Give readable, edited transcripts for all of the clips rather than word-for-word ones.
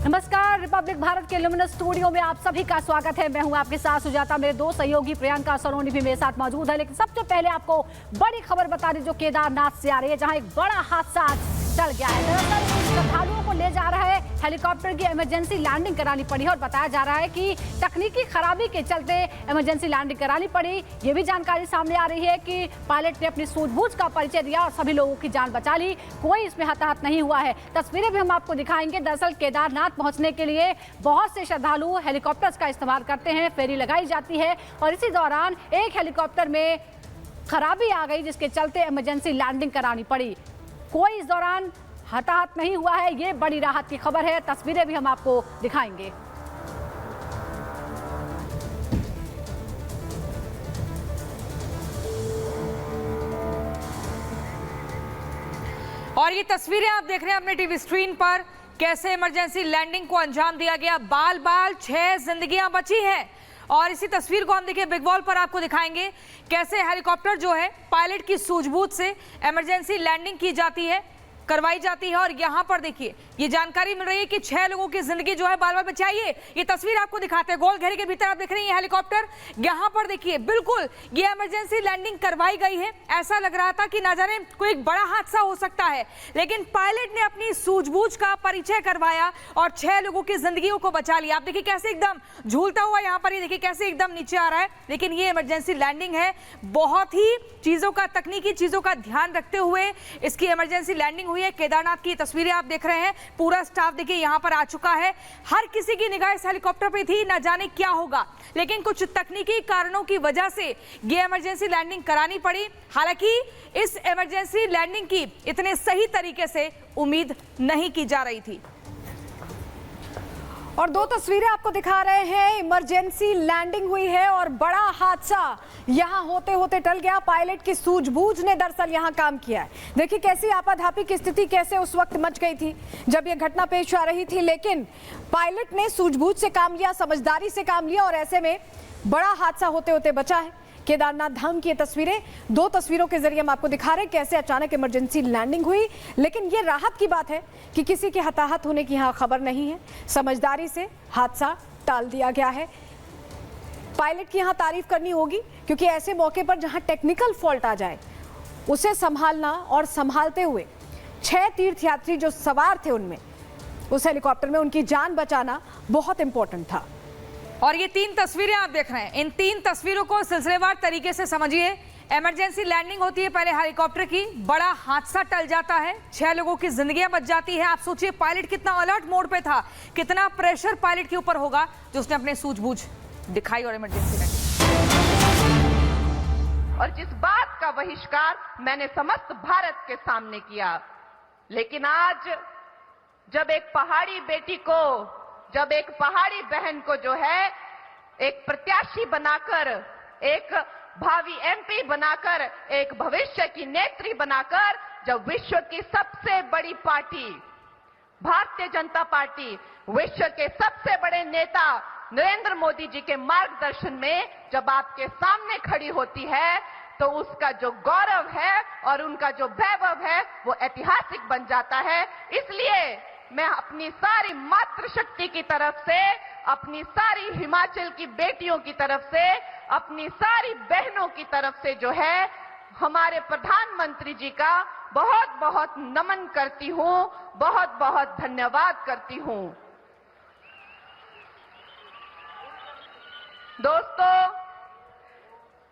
नमस्कार, रिपब्लिक भारत के luminous studio में आप सभी का स्वागत है। मैं हूं आपके साथ सुजाता। मेरे दो सहयोगी प्रियंका सरोनी भी मेरे साथ मौजूद है। लेकिन सबसे पहले आपको बड़ी खबर बता दें जो केदारनाथ से आ रही है, जहां एक बड़ा हादसा टल गया है। दरअसल श्रद्धालुओं को ले जा रहा है हेलीकॉप्टर की इमरजेंसी लैंडिंग करानी पड़ी है और बताया जा रहा है कि तकनीकी खराबी के चलते इमरजेंसी लैंडिंग करानी पड़ी। ये भी जानकारी सामने आ रही है कि पायलट ने अपनी सूझबूझ का परिचय दिया और सभी लोगों की जान बचा ली। कोई इसमें हताहत नहीं हुआ है। तस्वीरें भी हम आपको दिखाएंगे। दरअसल केदारनाथ पहुंचने के लिए बहुत से श्रद्धालु हेलीकॉप्टर्स का इस्तेमाल करते हैं, फेरी लगाई जाती है और इसी दौरान एक हेलीकॉप्टर में खराबी आ गई जिसके चलते इमरजेंसी लैंडिंग करानी पड़ी। कोई इस दौरान हताहत नहीं हुआ है। ये बड़ी राहत की खबर है। तस्वीरें भी हम आपको दिखाएंगे। और ये तस्वीरें आप देख रहे हैं अपने टीवी स्क्रीन पर, कैसे इमरजेंसी लैंडिंग को अंजाम दिया गया। बाल बाल 6 जिंदगियां बची हैं। और इसी तस्वीर को हम देखिए बिग वॉल पर आपको दिखाएंगे कैसे हेलीकॉप्टर जो है पायलट की सूझबूझ से इमरजेंसी लैंडिंग की जाती है, करवाई जाती है। और यहाँ पर देखिए ये जानकारी मिल रही है कि 6 लोगों की जिंदगी जो है बाल बाल बचाइए। ये तस्वीर आपको दिखाते हैं। गोल घेरे के भीतर आप देख रहे हैं ये हेलीकॉप्टर। यहाँ पर देखिए बिल्कुल ये इमरजेंसी लैंडिंग करवाई गई है। ऐसा लग रहा था कि ना जाने कोई बड़ा हादसा हो सकता है, लेकिन पायलट ने अपनी सूझबूझ का परिचय करवाया और 6 लोगों की जिंदगियों को बचा लिया। आप देखिए कैसे एकदम झूलता हुआ यहाँ पर, ये देखिए कैसे एकदम नीचे आ रहा है। लेकिन ये इमरजेंसी लैंडिंग है। बहुत ही चीजों का, तकनीकी चीजों का ध्यान रखते हुए इसकी इमरजेंसी लैंडिंग हुई है। केदारनाथ की तस्वीरें आप देख रहे हैं। पूरा स्टाफ देखिए यहाँ पर आ चुका है। हर किसी की निगाह इस हेलीकॉप्टर पे थी, न जाने क्या होगा, लेकिन कुछ तकनीकी कारणों की वजह से ये इमरजेंसी लैंडिंग करानी पड़ी। हालांकि इस इमरजेंसी लैंडिंग की इतने सही तरीके से उम्मीद नहीं की जा रही थी। और दो तस्वीरें आपको दिखा रहे हैं। इमरजेंसी लैंडिंग हुई है और बड़ा हादसा यहां होते होते टल गया। पायलट की सूझबूझ ने दरअसल यहां काम किया है। देखिए कैसी आपाधापी की स्थिति कैसे उस वक्त मच गई थी जब यह घटना पेश आ रही थी, लेकिन पायलट ने सूझबूझ से काम लिया, समझदारी से काम लिया और ऐसे में बड़ा हादसा होते होते बचा है। केदारनाथ धाम की ये तस्वीरें, दो तस्वीरों के जरिए हम आपको दिखा रहे हैं कैसे अचानक इमरजेंसी लैंडिंग हुई। लेकिन ये राहत की बात है कि किसी के हताहत होने की यहाँ खबर नहीं है। समझदारी से हादसा टाल दिया गया है। पायलट की यहाँ तारीफ करनी होगी, क्योंकि ऐसे मौके पर जहाँ टेक्निकल फॉल्ट आ जाए उसे संभालना और संभालते हुए 6 तीर्थयात्री जो सवार थे उनमें, उस हेलीकॉप्टर में, उनकी जान बचाना बहुत इंपॉर्टेंट था। और ये 3 तस्वीरें आप देख रहे हैं। इन 3 तस्वीरों को सिलसिलेवार तरीके से समझिए। इमरजेंसी लैंडिंग होती है पहले हेलीकॉप्टर की, बड़ा हादसा टल जाता है, 6 लोगों की जिंदगियां बच जाती है। आप सोचिए पायलट कितना अलर्ट मोड पे था, कितना प्रेशर पायलट के ऊपर होगा जो उसने अपने सूझबूझ दिखाई और इमरजेंसी लैंडिंग। और जिस बात का बहिष्कार मैंने समस्त भारत के सामने किया, लेकिन आज जब एक पहाड़ी बेटी को, जब एक पहाड़ी बहन को जो है एक प्रत्याशी बनाकर, एक भावी एमपी बनाकर, एक भविष्य की नेत्री बनाकर, जब विश्व की सबसे बड़ी पार्टी भारतीय जनता पार्टी, विश्व के सबसे बड़े नेता नरेंद्र मोदी जी के मार्गदर्शन में जब आपके सामने खड़ी होती है, तो उसका जो गौरव है और उनका जो वैभव है वो ऐतिहासिक बन जाता है। इसलिए मैं अपनी सारी मातृशक्ति की तरफ से, अपनी सारी हिमाचल की बेटियों की तरफ से, अपनी सारी बहनों की तरफ से जो है हमारे प्रधानमंत्री जी का बहुत बहुत नमन करती हूं, बहुत बहुत धन्यवाद करती हूं। दोस्तों,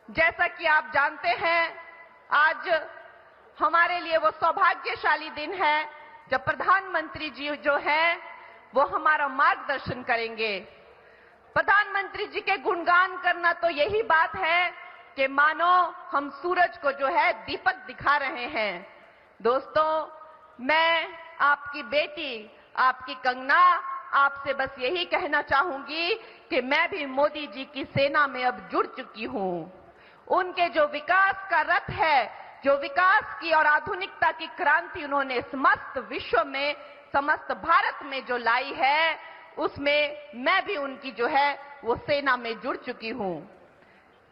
जैसा कि आप जानते हैं, आज हमारे लिए वो सौभाग्यशाली दिन है जब प्रधानमंत्री जी जो है वो हमारा मार्गदर्शन करेंगे। प्रधानमंत्री जी के गुणगान करना तो यही बात है कि मानो हम सूरज को जो है दीपक दिखा रहे हैं। दोस्तों, मैं आपकी बेटी, आपकी कंगना, आपसे बस यही कहना चाहूंगी कि मैं भी मोदी जी की सेना में अब जुड़ चुकी हूं। उनके जो विकास का रथ है, जो विकास की और आधुनिकता की क्रांति उन्होंने समस्त विश्व में, समस्त भारत में जो लाई है, उसमें मैं भी उनकी जो है वो सेना में जुड़ चुकी हूं।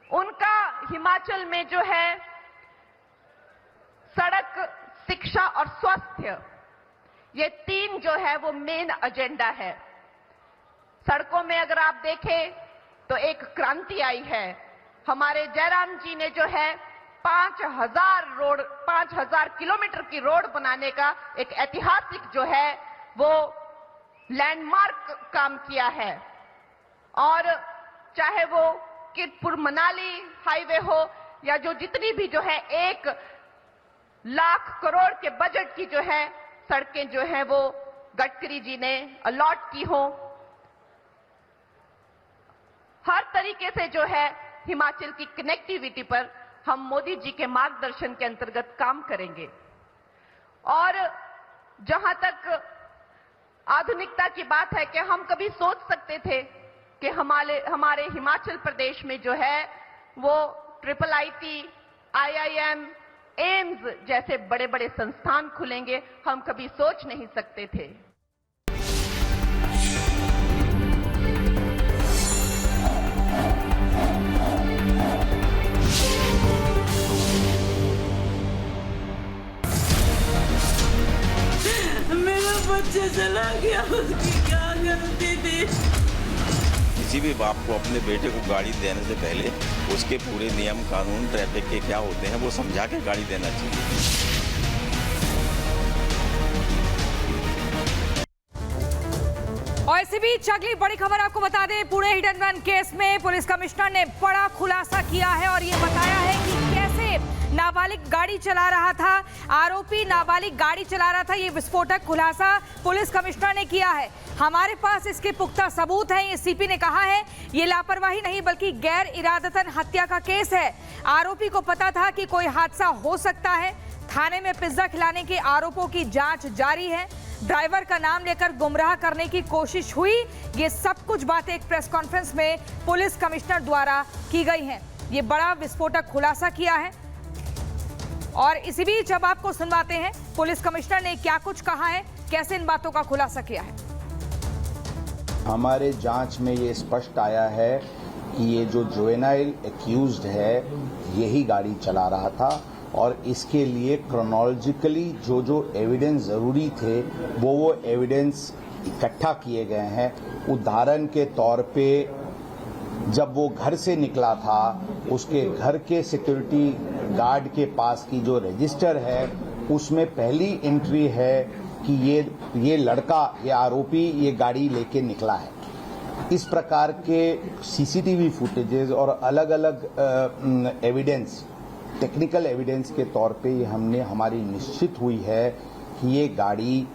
उनका हिमाचल में जो है सड़क, शिक्षा और स्वास्थ्य, ये 3 जो है वो मेन एजेंडा है। सड़कों में अगर आप देखें तो एक क्रांति आई है। हमारे जयराम जी ने जो है 5000 किलोमीटर की रोड बनाने का एक ऐतिहासिक जो है वो लैंडमार्क काम किया है। और चाहे वो कीरतपुर मनाली हाईवे हो या जो जितनी भी जो है 1 लाख करोड़ के बजट की जो है सड़कें जो है वो गडकरी जी ने अलॉट की हो, हर तरीके से जो है हिमाचल की कनेक्टिविटी पर हम मोदी जी के मार्गदर्शन के अंतर्गत काम करेंगे। और जहां तक आधुनिकता की बात है कि हम कभी सोच सकते थे कि हमारे हिमाचल प्रदेश में जो है वो IIT, IIM, एम्स जैसे बड़े बड़े संस्थान खुलेंगे, हम कभी सोच नहीं सकते थे। मेरा बच्चा चला गया, उसकी क्या गलती थी? किसी भी बाप को अपने बेटे को गाड़ी देने से पहले उसके पूरे नियम कानून ट्रैफिक के क्या होते हैं वो समझा के गाड़ी देना चाहिए। और इसी बीच अगली बड़ी खबर आपको बता दें, Pune hit and run case में पुलिस कमिश्नर ने बड़ा खुलासा किया है और ये बताया है कि कैसे नाबालिग गाड़ी चला रहा था, आरोपी नाबालिग गाड़ी चला रहा था। ये विस्फोटक खुलासा पुलिस कमिश्नर ने किया है। हमारे पास इसके पुख्ता सबूत हैं, ये सीपी ने कहा है। ये लापरवाही नहीं बल्कि गैर इरादतन हत्या का केस है। आरोपी को पता था कि कोई हादसा हो सकता है। थाने में पिज्जा खिलाने के आरोपों की जांच जारी है। ड्राइवर का नाम लेकर गुमराह करने की कोशिश हुई। ये सब कुछ बातें एक प्रेस कॉन्फ्रेंस में पुलिस कमिश्नर द्वारा की गई हैं। ये बड़ा विस्फोटक खुलासा किया है और इसी बीच अब आपको सुनवाते हैं पुलिस कमिश्नर ने क्या कुछ कहा है, कैसे इन बातों का खुलासा किया है। हमारे जांच में ये स्पष्ट आया है कि ये जो जुवेनाइल एक्यूज्ड है यही गाड़ी चला रहा था और इसके लिए क्रोनोलॉजिकली जो एविडेंस जरूरी थे वो एविडेंस इकट्ठा किए गए हैं। उदाहरण के तौर पे जब वो घर से निकला था उसके घर के सिक्योरिटी गार्ड के पास की जो रजिस्टर है उसमें पहली एंट्री है कि ये लड़का, ये आरोपी ये गाड़ी लेके निकला है। इस प्रकार के सीसीटीवी फुटेजेस और अलग अलग एविडेंस, टेक्निकल एविडेंस के तौर पे हमारी निश्चित हुई है कि ये गाड़ी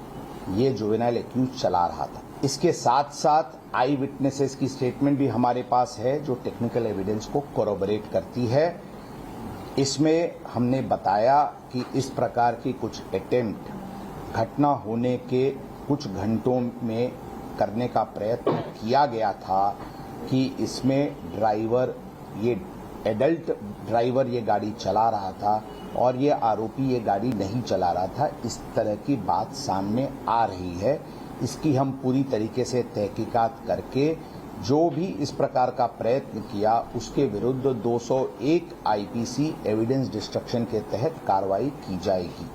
ये जुवेनाइल एक्यूज चला रहा था। इसके साथ साथ आई विटनेसेस की स्टेटमेंट भी हमारे पास है जो टेक्निकल एविडेंस को कोरोबोरेट करती है। इसमें हमने बताया कि इस प्रकार की कुछ अटेम्प्ट घटना होने के कुछ घंटों में करने का प्रयत्न किया गया था कि इसमें ड्राइवर, ये एडल्ट ड्राइवर ये गाड़ी चला रहा था और ये आरोपी ये गाड़ी नहीं चला रहा था। इस तरह की बात सामने आ रही है। इसकी हम पूरी तरीके से तहकीकात करके जो भी इस प्रकार का प्रयत्न किया उसके विरुद्ध 201 IPC एविडेंस डिस्ट्रक्शन के तहत कार्रवाई की जाएगी।